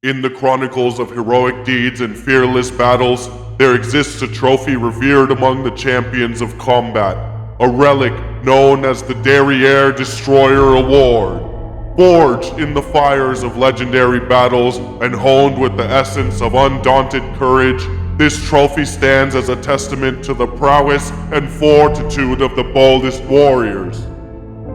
In the chronicles of heroic deeds and fearless battles, there exists a trophy revered among the champions of combat, a relic known as the Derriere Destroyer Award. Forged in the fires of legendary battles and honed with the essence of undaunted courage, this trophy stands as a testament to the prowess and fortitude of the boldest warriors.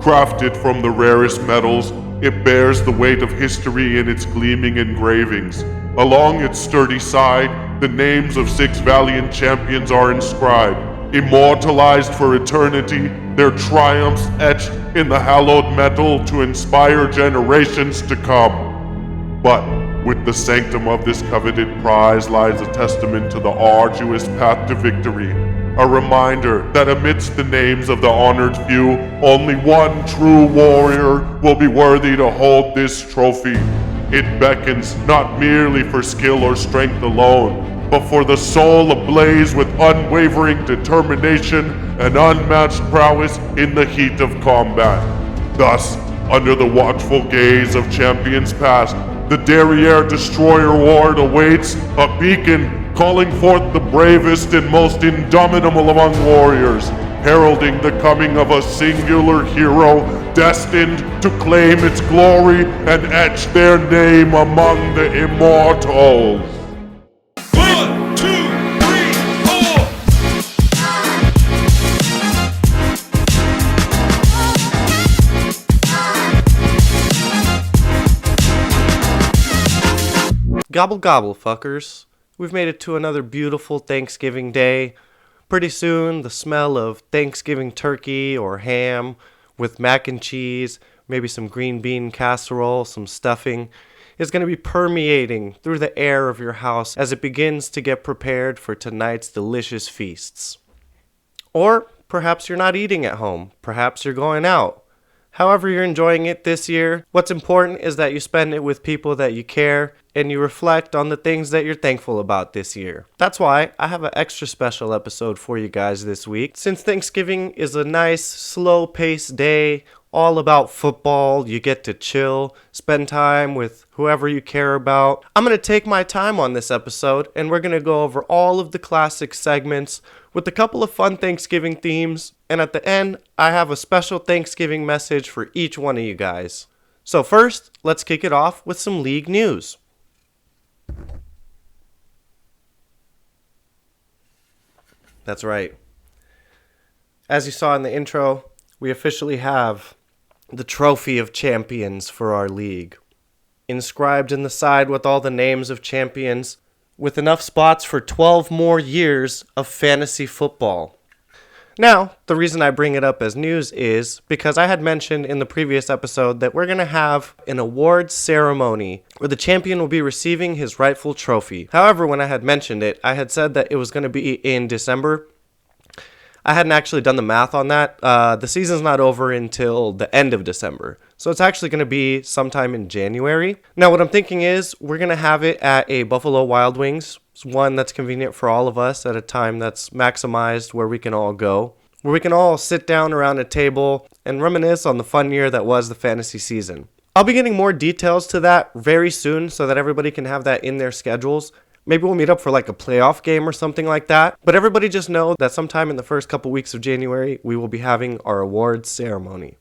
Crafted from the rarest metals, it bears the weight of history in its gleaming engravings. Along its sturdy side, the names of 6 valiant champions are inscribed, immortalized for eternity, their triumphs etched in the hallowed metal to inspire generations to come. But with the sanctum of this coveted prize lies a testament to the arduous path to victory, a reminder that amidst the names of the honored few, only one true warrior will be worthy to hold this trophy. It beckons not merely for skill or strength alone, but for the soul ablaze with unwavering determination and unmatched prowess in the heat of combat. Thus, under the watchful gaze of champions past, the Derriere Destroyer Award awaits, a beacon calling forth the bravest and most indomitable among warriors, heralding the coming of a singular hero destined to claim its glory and etch their name among the immortals. 1, 2, 3, 4. Gobble gobble, fuckers. We've made it to another beautiful Thanksgiving day. Pretty soon, the smell of Thanksgiving turkey or ham with mac and cheese, maybe some green bean casserole, some stuffing, is going to be permeating through the air of your house as it begins to get prepared for tonight's delicious feasts. Or perhaps you're not eating at home. Perhaps you're going out. However you're enjoying it this year, what's important is that you spend it with people that you care and you reflect on the things that you're thankful about this year. That's why I have an extra special episode for you guys this week. Since Thanksgiving is a nice, slow-paced day, all about football, you get to chill, spend time with whoever you care about. I'm going to take my time on this episode and we're going to go over all of the classic segments with a couple of fun Thanksgiving themes, and at the end, I have a special Thanksgiving message for each one of you guys. So first, let's kick it off with some league news. That's right. As you saw in the intro, we officially have the Trophy of Champions for our league. Inscribed in the side with all the names of champions, with enough spots for 12 more years of fantasy football. Now, the reason I bring it up as news is because I had mentioned in the previous episode that we're going to have an awards ceremony where the champion will be receiving his rightful trophy. However, when I had mentioned it, I had said that it was going to be in December. I hadn't actually done the math on that. The season's not over until the end of December. So it's actually going to be sometime in January. Now, what I'm thinking is we're going to have it at a Buffalo Wild Wings. It's one that's convenient for all of us at a time that's maximized where we can all go. Where we can all sit down around a table and reminisce on the fun year that was the fantasy season. I'll be getting more details to that very soon so that everybody can have that in their schedules. Maybe we'll meet up for like a playoff game or something like that. But everybody just know that sometime in the first couple weeks of January, we will be having our awards ceremony.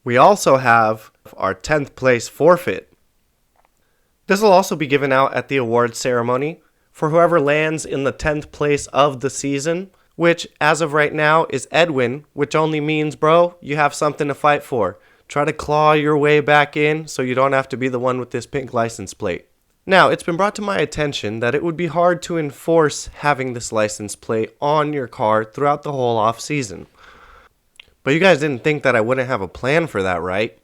We also have our 10th place forfeit. This will also be given out at the awards ceremony for whoever lands in the 10th place of the season, which as of right now is Edwin, which only means, bro, you have something to fight for. Try to claw your way back in so you don't have to be the one with this pink license plate. Now, it's been brought to my attention that it would be hard to enforce having this license plate on your car throughout the whole off season. But you guys didn't think that I wouldn't have a plan for that, right?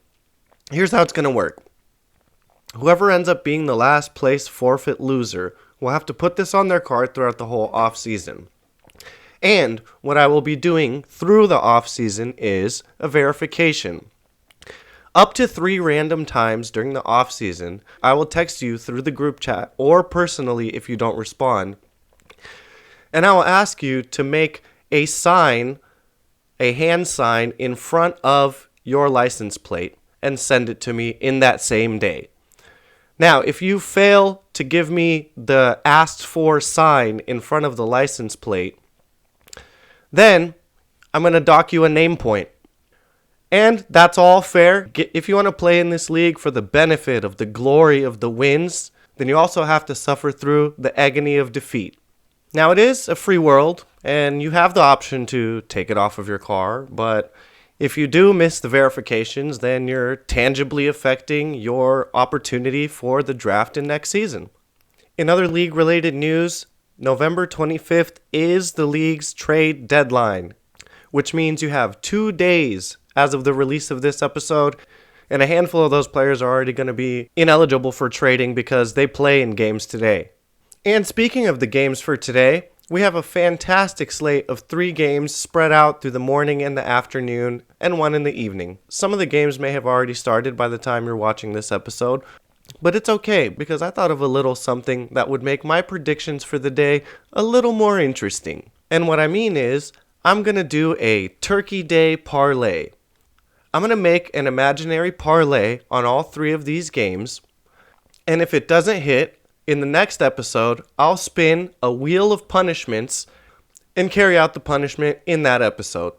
Here's how it's going to work. Whoever ends up being the last place forfeit loser will have to put this on their car throughout the whole off season. And what I will be doing through the off season is a verification. Up to 3 random times during the off season, I will text you through the group chat or personally if you don't respond. And I will ask you to make a sign, a hand sign in front of your license plate. and send it to me in that same day. Now, if you fail to give me the asked for sign in front of the license plate, then I'm going to dock you a name point. And that's all fair. If you want to play in this league for the benefit of the glory of the wins, then you also have to suffer through the agony of defeat. Now, it is a free world, and you have the option to take it off of your car, but if you do miss the verifications, then you're tangibly affecting your opportunity for the draft in next season. In other league-related news, November 25th is the league's trade deadline, which means you have 2 days as of the release of this episode, and a handful of those players are already going to be ineligible for trading because they play in games today. And speaking of the games for today, we have a fantastic slate of 3 games spread out through the morning and the afternoon, and 1 in the evening. Some of the games may have already started by the time you're watching this episode, but it's okay because I thought of a little something that would make my predictions for the day a little more interesting. And what I mean is, I'm going to do a Turkey Day parlay. I'm going to make an imaginary parlay on all 3 of these games, and if it doesn't hit, in the next episode, I'll spin a wheel of punishments and carry out the punishment in that episode.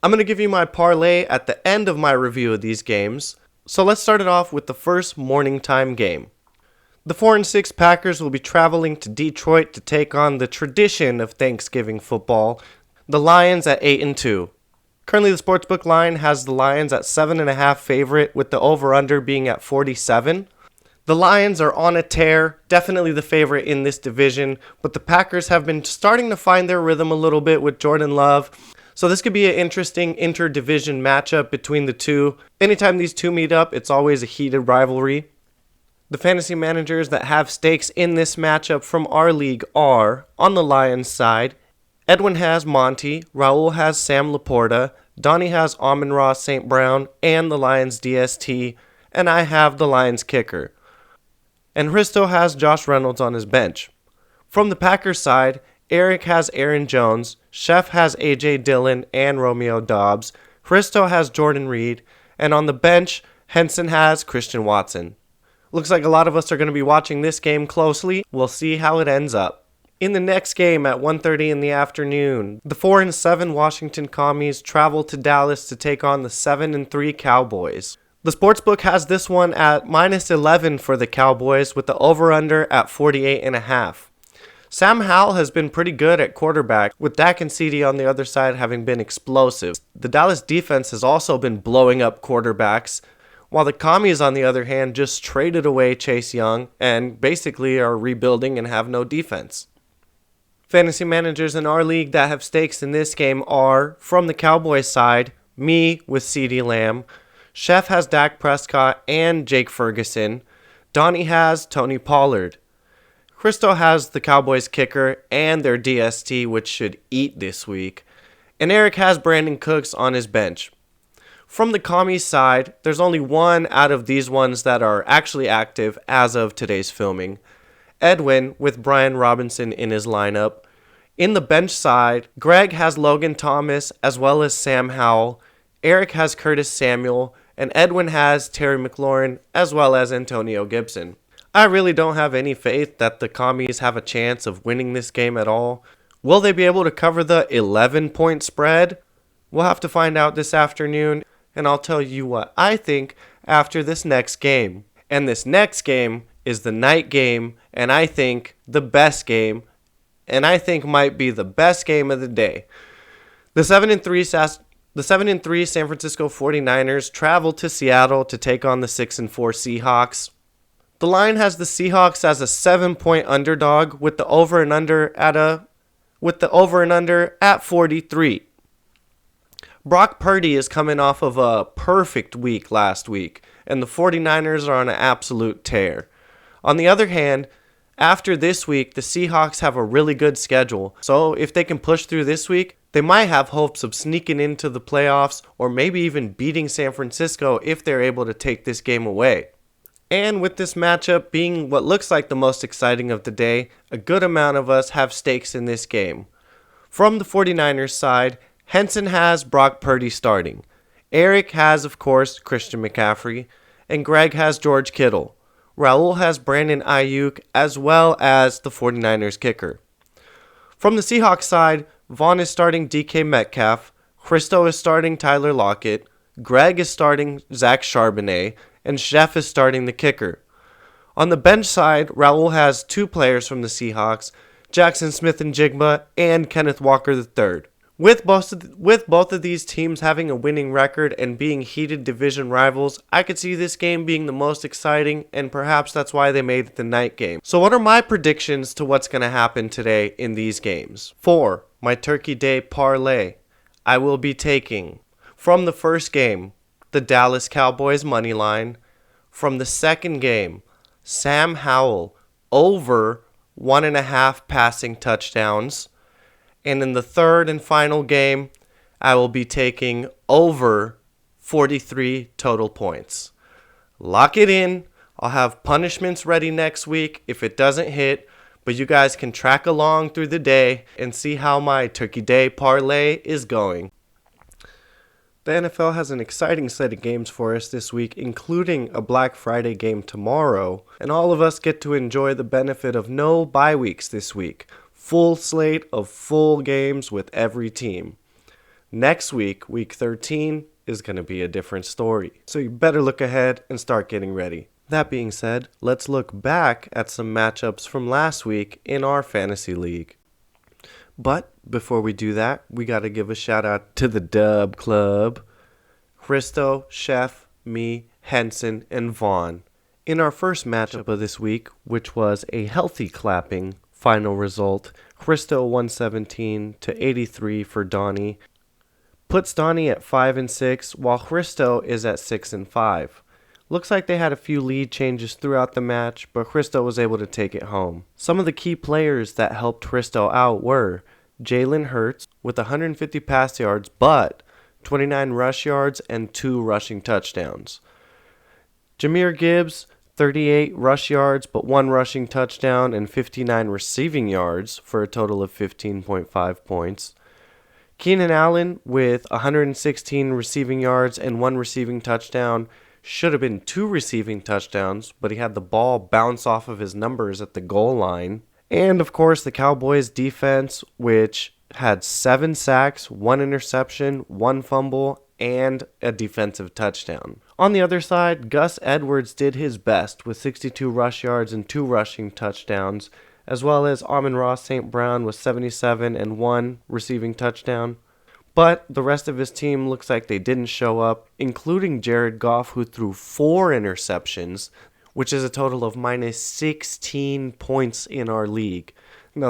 I'm going to give you my parlay at the end of my review of these games, so let's start it off with the first morning time game. The 4-6 Packers will be traveling to Detroit to take on the tradition of Thanksgiving football, the Lions at 8-2. Currently, the sportsbook line has the Lions at 7.5 favorite, with the over-under being at 47. The Lions are on a tear, definitely the favorite in this division, but the Packers have been starting to find their rhythm a little bit with Jordan Love. So this could be an interesting inter-division matchup between the two. Anytime these two meet up, it's always a heated rivalry. The fantasy managers that have stakes in this matchup from our league are, on the Lions side, Edwin has Monty, Raul has Sam Laporta, Donnie has Amon-Ra St. Brown, and the Lions DST, and I have the Lions kicker. And Hristo has Josh Reynolds on his bench. From the Packers side, Eric has Aaron Jones, Chef has A.J. Dillon and Romeo Dobbs, Hristo has Jordan Reed, and on the bench, Henson has Christian Watson. Looks like a lot of us are going to be watching this game closely. We'll see how it ends up. In the next game at 1:30 in the afternoon, the 4-7 Washington Commies travel to Dallas to take on the 7-3 Cowboys. The sportsbook has this one at -11 for the Cowboys, with the over-under at 48.5. Sam Howell has been pretty good at quarterback, with Dak and CD on the other side having been explosive. The Dallas defense has also been blowing up quarterbacks, while the Commies, on the other hand, just traded away Chase Young and basically are rebuilding and have no defense. Fantasy managers in our league that have stakes in this game are, from the Cowboys side, me with CeeDee Lamb, Chef has Dak Prescott and Jake Ferguson, Donnie has Tony Pollard, Hristo has the Cowboys kicker and their DST, which should eat this week, and Eric has Brandon Cooks on his bench. From the Commies side, there's only one out of these ones that are actually active as of today's filming, Edwin with Brian Robinson in his lineup. In the bench side, Greg has Logan Thomas as well as Sam Howell, Eric has Curtis Samuel, and Edwin has Terry McLaurin as well as Antonio Gibson. I really don't have any faith that the Commies have a chance of winning this game at all. Will they be able to cover the 11-point spread? We'll have to find out this afternoon, and I'll tell you what I think after this next game. And this next game is the night game, and I think the best game, and I think might be the best game of the day. The 7-3 San Francisco 49ers travel to Seattle to take on the 6-4 Seahawks. The line has the Seahawks as a 7-point underdog with the over and under at 43. Brock Purdy is coming off of a perfect week last week, and the 49ers are on an absolute tear. On the other hand, after this week, the Seahawks have a really good schedule, so if they can push through this week, they might have hopes of sneaking into the playoffs or maybe even beating San Francisco if they're able to take this game away. And with this matchup being what looks like the most exciting of the day, a good amount of us have stakes in this game. From the 49ers side, Henson has Brock Purdy starting. Eric has, of course, Christian McCaffrey, and Greg has George Kittle. Raul has Brandon Ayuk, as well as the 49ers kicker. From the Seahawks side, Vaughn is starting DK Metcalf, Christo is starting Tyler Lockett, Greg is starting Zach Charbonnet, and Chef is starting the kicker. On the bench side, Raul has 2 players from the Seahawks, Jackson Smith-Njigba and Kenneth Walker III. With both of these teams having a winning record and being heated division rivals, I could see this game being the most exciting, and perhaps that's why they made it the night game. So what are my predictions to what's going to happen today in these games? For my Turkey Day parlay, I will be taking, from the first game, the Dallas Cowboys money line. From the second game, Sam Howell over 1.5 passing touchdowns. And in the third and final game, I will be taking over 43 total points. Lock it in. I'll have punishments ready next week if it doesn't hit, but you guys can track along through the day and see how my Turkey Day parlay is going. The NFL has an exciting set of games for us this week, including a Black Friday game tomorrow, and all of us get to enjoy the benefit of no bye weeks this week. Full slate of full games with every team. Next week, week 13, is going to be a different story, so you better look ahead and start getting ready. That being said, let's look back at some matchups from last week in our fantasy league. But before we do that, we got to give a shout out to the Dub Club. Christo, Chef, me, Henson, and Vaughn. In our first matchup of this week, which was a healthy clapping final result, Christo 117 to 83 for Donnie. Puts Donnie at 5-6, while Christo is at 6-5. Looks like they had a few lead changes throughout the match, but Christo was able to take it home. Some of the key players that helped Christo out were Jalen Hurts with 150 pass yards, but 29 rush yards and 2 rushing touchdowns. Jahmyr Gibbs, 38 rush yards, but 1 rushing touchdown and 59 receiving yards for a total of 15.5 points. Keenan Allen with 116 receiving yards and 1 receiving touchdown. Should have been 2 receiving touchdowns, but he had the ball bounce off of his numbers at the goal line. And of course, the Cowboys defense, which had 7 sacks, 1 interception, 1 fumble, and a defensive touchdown. On the other side, Gus Edwards did his best with 62 rush yards and 2 rushing touchdowns, as well as Amon-Ra St. Brown with 77 and 1 receiving touchdown. But the rest of his team looks like they didn't show up, including Jared Goff, who threw 4 interceptions, which is a total of minus 16 points in our league.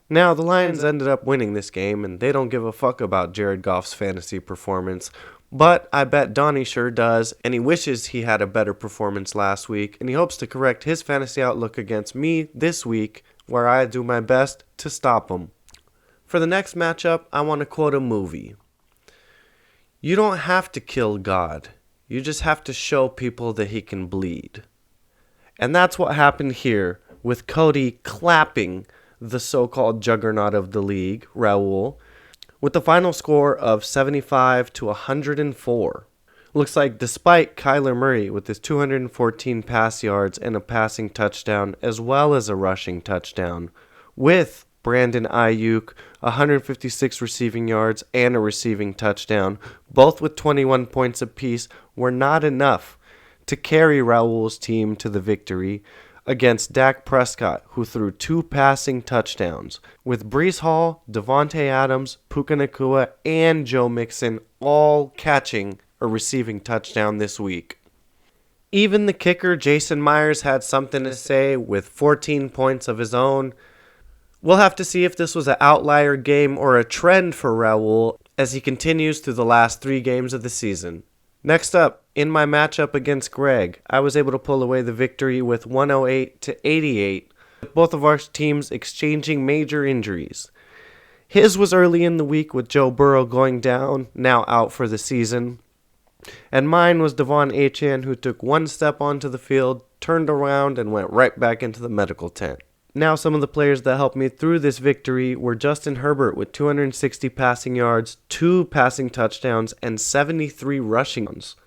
Now, the Lions ended up winning this game, and they don't give a fuck about Jared Goff's fantasy performance. But I bet Donnie sure does, and he wishes he had a better performance last week, and he hopes to correct his fantasy outlook against me this week, where I do my best to stop him. For the next matchup, I want to quote a movie. You don't have to kill God. You just have to show people that he can bleed. And that's what happened here with Cody clapping the so-called juggernaut of the league, Raul, with the final score of 75 to 104. Looks like despite Kyler Murray with his 214 pass yards and a passing touchdown as well as a rushing touchdown, with Brandon Ayuk, 156 receiving yards and a receiving touchdown, both with 21 points apiece, were not enough to carry Raul's team to the victory against Dak Prescott, who threw 2 passing touchdowns, with Breece Hall, Devontae Adams, Puka Nacua, and Joe Mixon all catching a receiving touchdown this week. Even the kicker, Jason Myers, had something to say with 14 points of his own. We'll have to see if this was an outlier game or a trend for Raul as he continues through the last 3 games of the season. Next up, in my matchup against Greg, I was able to pull away the victory with 108 to 88, with both of our teams exchanging major injuries. His was early in the week with Joe Burrow going down, now out for the season. And mine was Devon Achane, who took 1 step onto the field, turned around, and went right back into the medical tent. Now, some of the players that helped me through this victory were Justin Herbert with 260 passing yards, 2 passing touchdowns, and 73 rushing yards.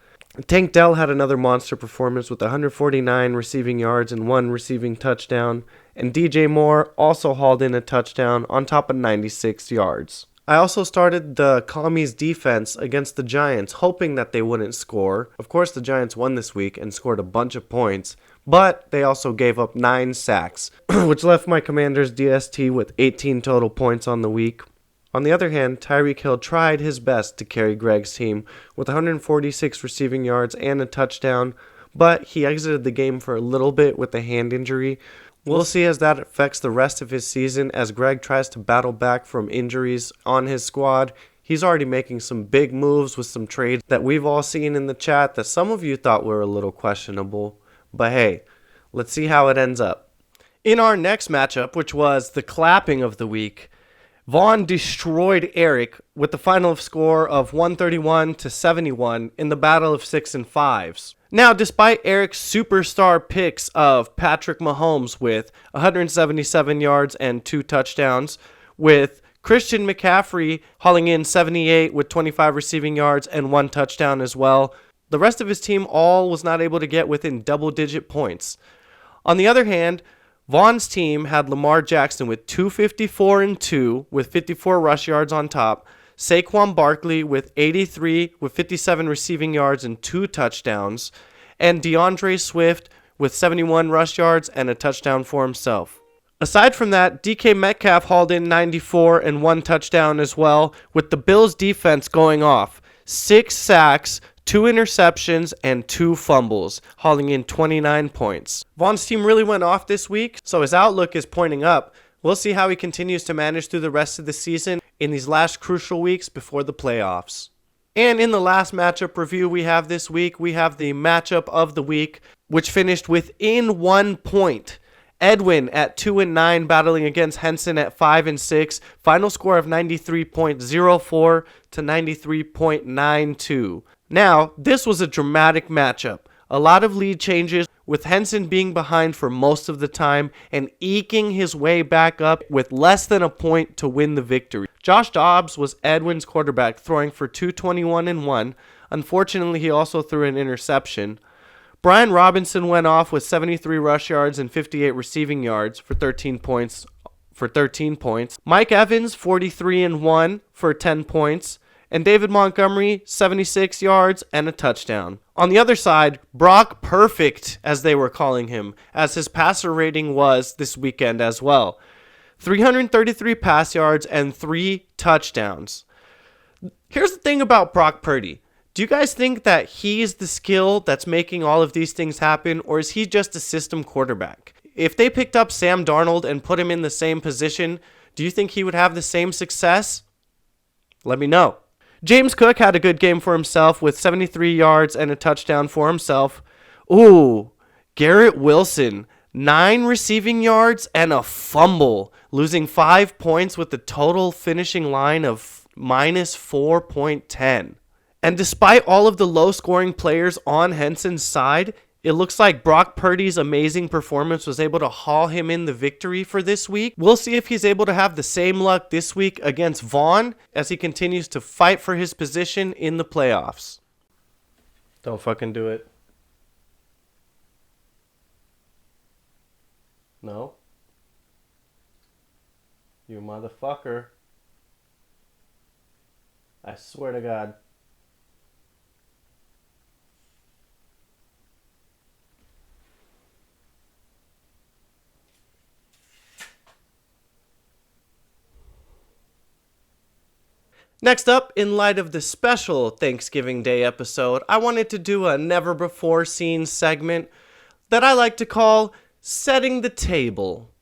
Tank Dell had another monster performance with 149 receiving yards and 1 receiving touchdown, and DJ Moore also hauled in a touchdown on top of 96 yards. I also started the Commies defense against the Giants, hoping that they wouldn't score. Of course, the Giants won this week and scored a bunch of points, but they also gave up 9 sacks, which left my Commanders DST with 18 total points on the week. On the other hand, Tyreek Hill tried his best to carry Greg's team with 146 receiving yards and a touchdown, but he exited the game for a little bit with a hand injury. We'll see as that affects the rest of his season as Greg tries to battle back from injuries on his squad. He's already making some big moves with some trades that we've all seen in the chat that some of you thought were a little questionable. But hey, let's see how it ends up. In our next matchup, which was the clapping of the week, Vaughn destroyed Eric with the final score of 131-71 in the battle of 6 and 5s. Now, despite Eric's superstar picks of Patrick Mahomes with 177 yards and 2 touchdowns, with Christian McCaffrey hauling in 78 with 25 receiving yards and 1 touchdown as well, the rest of his team all was not able to get within double-digit points. On the other hand, Vaughn's team had Lamar Jackson with 254 and 2 with 54 rush yards on top, Saquon Barkley with 83 with 57 receiving yards and 2 touchdowns, and DeAndre Swift with 71 rush yards and a touchdown for himself. Aside from that, DK Metcalf hauled in 94 and 1 touchdown as well, with the Bills defense going off. 6 sacks, 2 interceptions, and 2 fumbles, hauling in 29 points. Vaughn's team really went off this week, so his outlook is pointing up. We'll see how he continues to manage through the rest of the season in these last crucial weeks before the playoffs. And in the last matchup review we have this week, we have the matchup of the week, which finished within 1 point. Edwin at 2-9 battling against Henson at 5-6. Final score of 93.04 to 93.92. Now, this was a dramatic matchup. A lot of lead changes, with Henson being behind for most of the time and eking his way back up with less than a point to win the victory. Josh Dobbs was Edwin's quarterback, throwing for 221 and 1. Unfortunately, he also threw an interception. Brian Robinson went off with 73 rush yards and 58 receiving yards for 13 points. Mike Evans, 43 and 1 for 10 points. And David Montgomery, 76 yards and a touchdown. On the other side, Brock Perfect, as they were calling him, as his passer rating was this weekend as well. 333 pass yards and 3 touchdowns. Here's the thing about Brock Purdy. Do you guys think that he's the skill that's making all of these things happen, or is he just a system quarterback? If they picked up Sam Darnold and put him in the same position, do you think he would have the same success? Let me know. James Cook had a good game for himself with 73 yards and a touchdown for himself. Ooh, Garrett Wilson, 9 receiving yards and a fumble, losing 5 points with the total finishing line of minus 4.10. And despite all of the low-scoring players on Henson's side, it looks like Brock Purdy's amazing performance was able to haul him in the victory for this week. We'll see if he's able to have the same luck this week against Vaughn as he continues to fight for his position in the playoffs. Don't fucking do it. No. You motherfucker. I swear to God. Next up, in light of the special Thanksgiving Day episode, I wanted to do a never-before-seen segment that I like to call Setting the Table.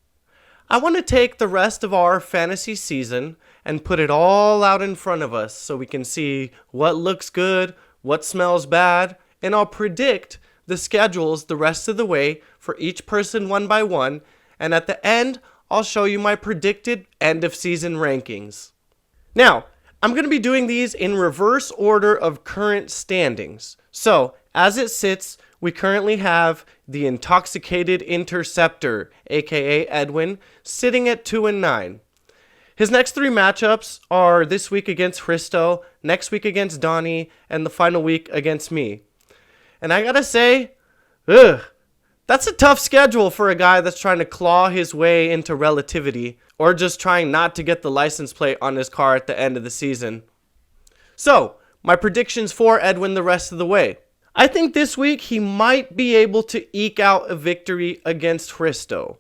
I want to take the rest of our fantasy season and put it all out in front of us so we can see what looks good, what smells bad, and I'll predict the schedules the rest of the way for each person one by one, and at the end, I'll show you my predicted end-of-season rankings. Now, I'm going to be doing these in reverse order of current standings. So, As it sits, we currently have the Intoxicated Interceptor, aka Edwin, sitting at 2-9. His next 3 matchups are this week against Christo, next week against Donnie, and the final week against me. And I gotta say, that's a tough schedule for a guy that's trying to claw his way into relativity, or just trying not to get the license plate on his car at the end of the season. So, my predictions for Edwin the rest of the way. I think this week he might be able to eke out a victory against Christo.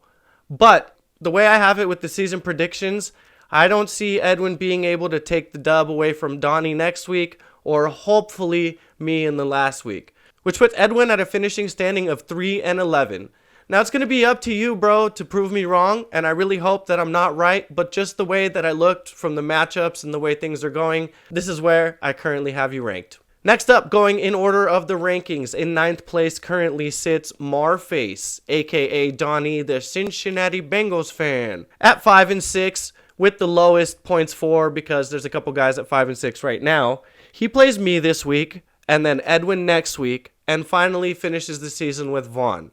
But the way I have it with the season predictions, I don't see Edwin being able to take the dub away from Donnie next week, or hopefully me in the last week, which puts Edwin at a finishing standing of 3-11. Now it's going to be up to you, bro, to prove me wrong, and I really hope that I'm not right, but just the way that I looked from the matchups and the way things are going, this is where I currently have you ranked. Next up, going in order of the rankings, in 9th place currently sits Marface, aka Donnie, the Cincinnati Bengals fan, at 5-6, with the lowest points for, because there's a couple guys at 5-6 right now. He plays me this week, and then Edwin next week, and finally finishes the season with Vaughn.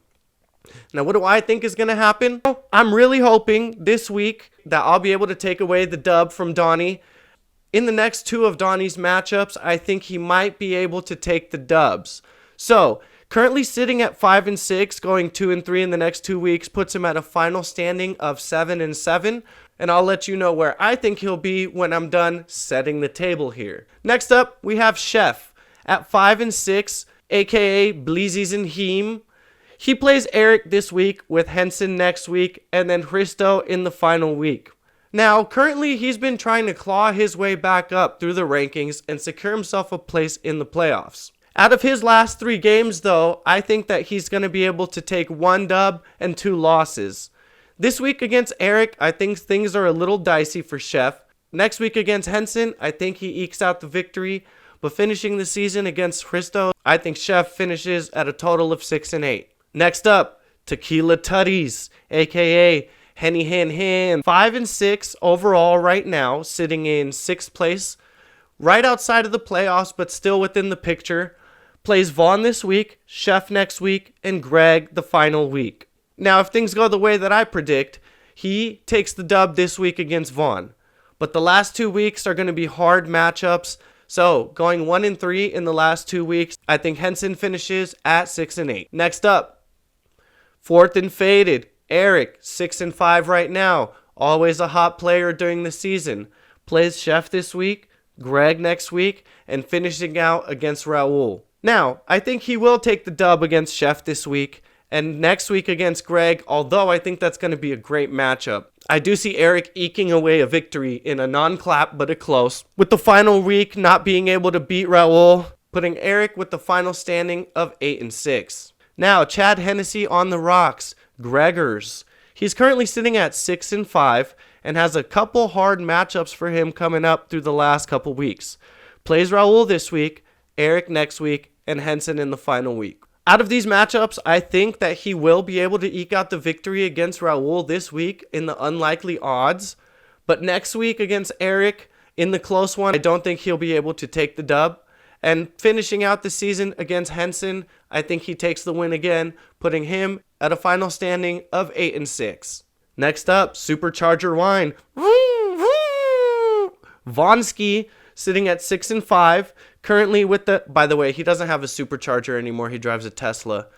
Now, what do I think is going to happen? I'm really hoping this week that I'll be able to take away the dub from Donnie. In the next 2 of Donnie's matchups, I think he might be able to take the dubs. So, currently sitting at 5-6, going 2-3 in the next 2 weeks, puts him at a final standing of 7-7. And I'll let you know where I think he'll be when I'm done setting the table here. Next up, we have Chef at 5-6, aka Bleezies and Heem. He plays Eric this week with Henson next week, and then Christo in the final week. Now, currently, he's been trying to claw his way back up through the rankings and secure himself a place in the playoffs. Out of his last 3 games, though, I think that he's going to be able to take 1 dub and 2 losses. This week against Eric, I think things are a little dicey for Chef. Next week against Henson, I think he ekes out the victory. But finishing the season against Christo, I think Chef finishes at a total of 6-8. Next up, Tequila Tutties, aka Henny Hen Hen, 5-6 overall right now, sitting in 6th place, right outside of the playoffs, but still within the picture. Plays Vaughn this week, Chef next week, and Greg the final week. Now, if things go the way that I predict, he takes the dub this week against Vaughn. But the last 2 weeks are going to be hard matchups. So, going 1-3 in the last 2 weeks, I think Henson finishes at 6-8. Next up, 4th and faded, Eric, 6-5 right now. Always a hot player during the season. Plays Chef this week, Greg next week, and finishing out against Raul. Now, I think he will take the dub against Chef this week, and next week against Greg, although I think that's going to be a great matchup. I do see Eric eking away a victory in a non-clap but a close, with the final week not being able to beat Raul, putting Eric with the final standing of 8-6. Now, Chad Hennessy on the rocks, Gregors. He's currently sitting at 6-5 and has a couple hard matchups for him coming up through the last couple weeks. Plays Raul this week, Eric next week, and Henson in the final week. Out of these matchups, I think that he will be able to eke out the victory against Raul this week in the unlikely odds. But next week against Eric, in the close one, I don't think he'll be able to take the dub. And finishing out the season against Henson, I think he takes the win again, putting him at a final standing of 8-6. Next up, Supercharger Wine. Vonsky sitting at 6-5. Currently with the, by the way, he doesn't have a supercharger anymore. He drives a Tesla.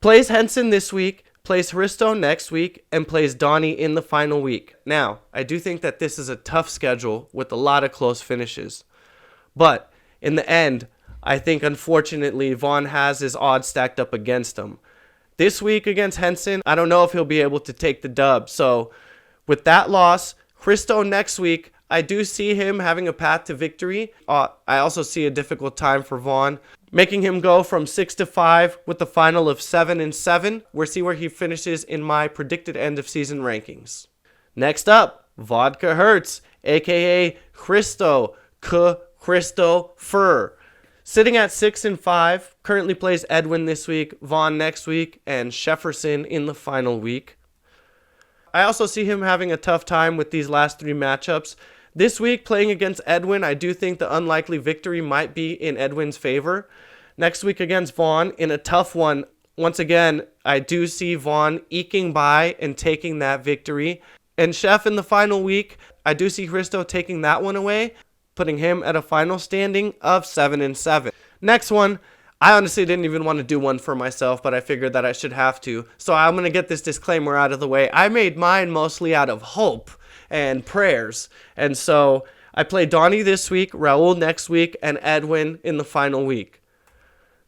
Plays Henson this week, plays Hristo next week, and plays Donnie in the final week. Now, I do think that this is a tough schedule with a lot of close finishes. But in the end, I think unfortunately Vaughn has his odds stacked up against him. This week against Henson, I don't know if he'll be able to take the dub. So with that loss, Hristo next week, I do see him having a path to victory. I also see a difficult time for Vaughn, making him go from 6-5 with the final of 7-7. We'll see where he finishes in my predicted end of season rankings. Next up, Vodka Hurts, aka Christo Fur. Sitting at 6-5, currently plays Edwin this week, Vaughn next week, and Jefferson in the final week. I also see him having a tough time with these last 3 matchups. This week, playing against Edwin, I do think the unlikely victory might be in Edwin's favor. next week against Vaughn in a tough one. Once again, I do see Vaughn eking by and taking that victory. And Chef in the final week, I do see Hristo taking that one away, putting him at a final standing of 7-7. Next one, I honestly didn't even want to do one for myself, but I figured that I should have to. So I'm going to get this disclaimer out of the way. I made mine mostly out of hope and prayers. And so I play Donnie this week, Raul next week, and Edwin in the final week.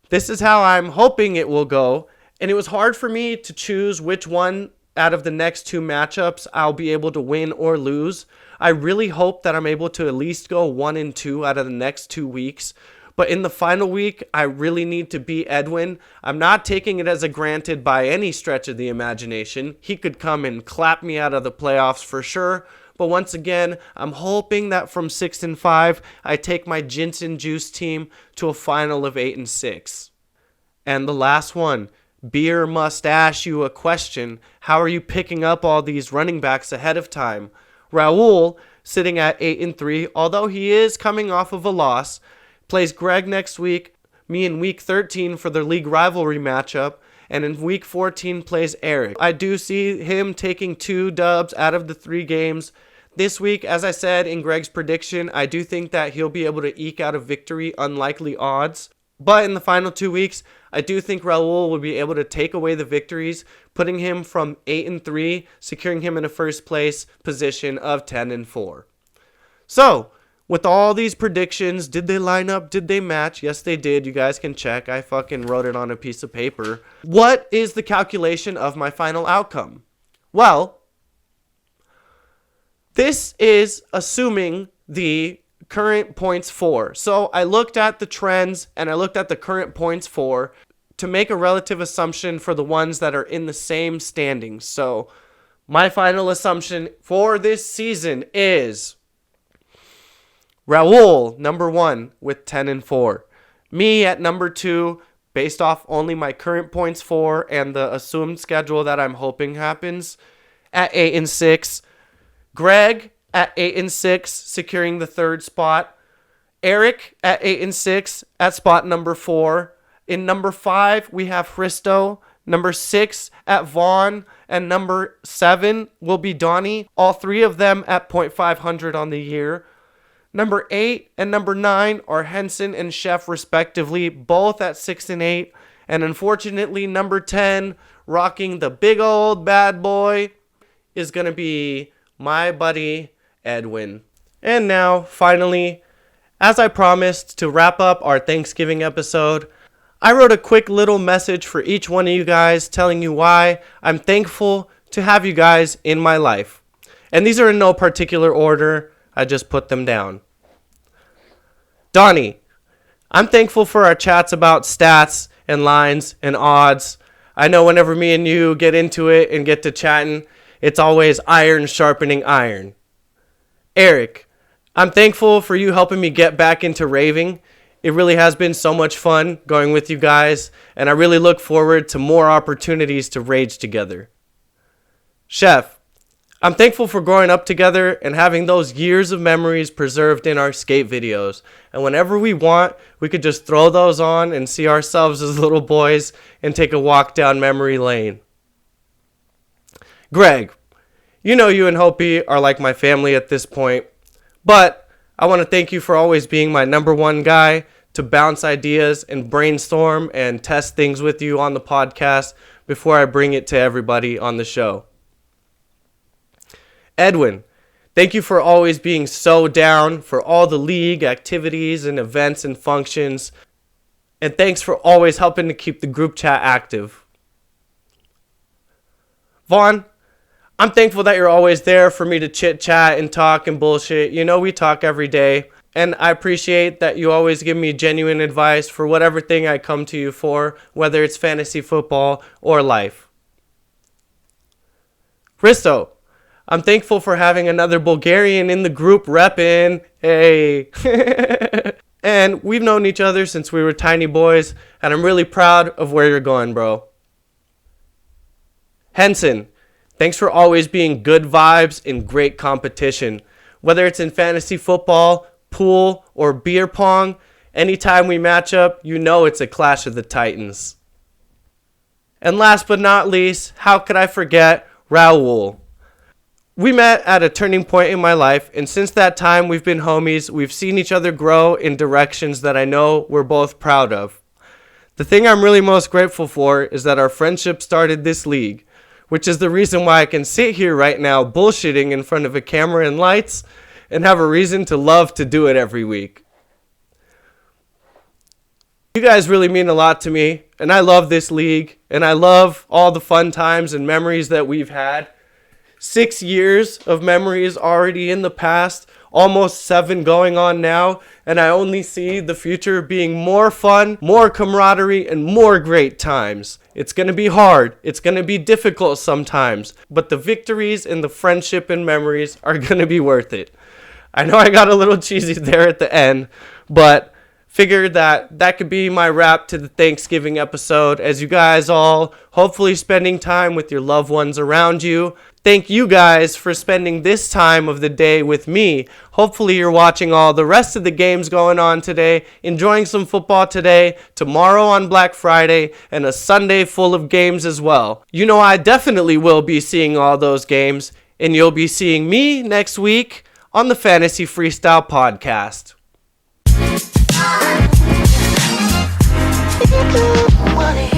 This is how I'm hoping it will go. And it was hard for me to choose which one out of the next two matchups I'll be able to win or lose. I really hope that I'm able to at least go 1-2 out of the next 2 weeks. But in the final week, I really need to beat Edwin. I'm not taking it as a granted by any stretch of the imagination. He could come and clap me out of the playoffs for sure. But once again, I'm hoping that from 6-5, I take my Ginseng Juice team to a final of 8-6. And the last one, Beer must ask you a question. How are you picking up all these running backs ahead of time? Raul, sitting at 8-3, although he is coming off of a loss, plays Greg next week, me in week 13 for the league rivalry matchup, and in week 14 plays Eric. I do see him taking 2 dubs out of the 3 games. This week, as I said in Greg's prediction, I do think that he'll be able to eke out a victory, unlikely odds. But in the final 2 weeks, I do think Raul will be able to take away the victories, putting him from 8-3, securing him in a first place position of 10-4. So, with all these predictions, did they line up? Did they match? Yes, they did. You guys can check. I fucking wrote it on a piece of paper. What is the calculation of my final outcome? Well, this is assuming the current points for. So I looked at the trends and I looked at the current points for to make a relative assumption for the ones that are in the same standings. So my final assumption for this season is Raul, number 1, with 10-4. Me at number 2, based off only my current points for and the assumed schedule that I'm hoping happens, at 8-6. Greg at 8-6, securing the 3rd spot. Eric at 8-6 at spot number 4. In number 5, we have Hristo. Number 6 at Vaughn. And number 7 will be Donnie. All 3 of them at .500 on the year. Number 8 and number 9 are Henson and Chef respectively, both at 6-8. And unfortunately, number 10, rocking the big old bad boy, is going to be my buddy Edwin. And now, finally, as I promised to wrap up our Thanksgiving episode, I wrote a quick little message for each one of you guys telling you why I'm thankful to have you guys in my life. And these are in no particular order. I just put them down. Donnie, I'm thankful for our chats about stats and lines and odds. I know whenever me and you get into it and get to chatting, it's always iron sharpening iron. Eric, I'm thankful for you helping me get back into raving. It really has been so much fun going with you guys, and I really look forward to more opportunities to rage together. Chef, I'm thankful for growing up together and having those years of memories preserved in our skate videos. And whenever we want, we could just throw those on and see ourselves as little boys and take a walk down memory lane. Greg, you know you and Hopi are like my family at this point, but I want to thank you for always being my number 1 guy to bounce ideas and brainstorm and test things with you on the podcast before I bring it to everybody on the show. Edwin, thank you for always being so down for all the league activities and events and functions. And thanks for always helping to keep the group chat active. Vaughn, I'm thankful that you're always there for me to chit chat and talk and bullshit. You know we talk every day. And I appreciate that you always give me genuine advice for whatever thing I come to you for, whether it's fantasy football or life. Hristo, I'm thankful for having another Bulgarian in the group reppin'. Hey. And we've known each other since we were tiny boys, and I'm really proud of where you're going, bro. Henson, thanks for always being good vibes and great competition. Whether it's in fantasy football, pool, or beer pong, Anytime we match up, you know it's a clash of the Titans. And last but not least, how could I forget Raul? We met at a turning point in my life, and since that time we've been homies. We've seen each other grow in directions that I know we're both proud of. The thing I'm really most grateful for is that our friendship started this league, which is the reason why I can sit here right now bullshitting in front of a camera and lights and have a reason to love to do it every week. You guys really mean a lot to me, and I love this league, and I love all the fun times and memories that we've had. 6 years of memories already in the past, almost 7 going on now, and I only see the future being more fun, more camaraderie, and more great times. It's going to be hard, it's going to be difficult sometimes, but the victories and the friendship and memories are going to be worth it. I know I got a little cheesy there at the end, but figured that could be my wrap to the Thanksgiving episode, as you guys all hopefully spending time with your loved ones around you. Thank you guys for spending this time of the day with me. Hopefully you're watching all the rest of the games going on today, enjoying some football today, tomorrow on Black Friday, and a Sunday full of games as well. You know I definitely will be seeing all those games, and you'll be seeing me next week on the Fantasy Freestyle Podcast. Money.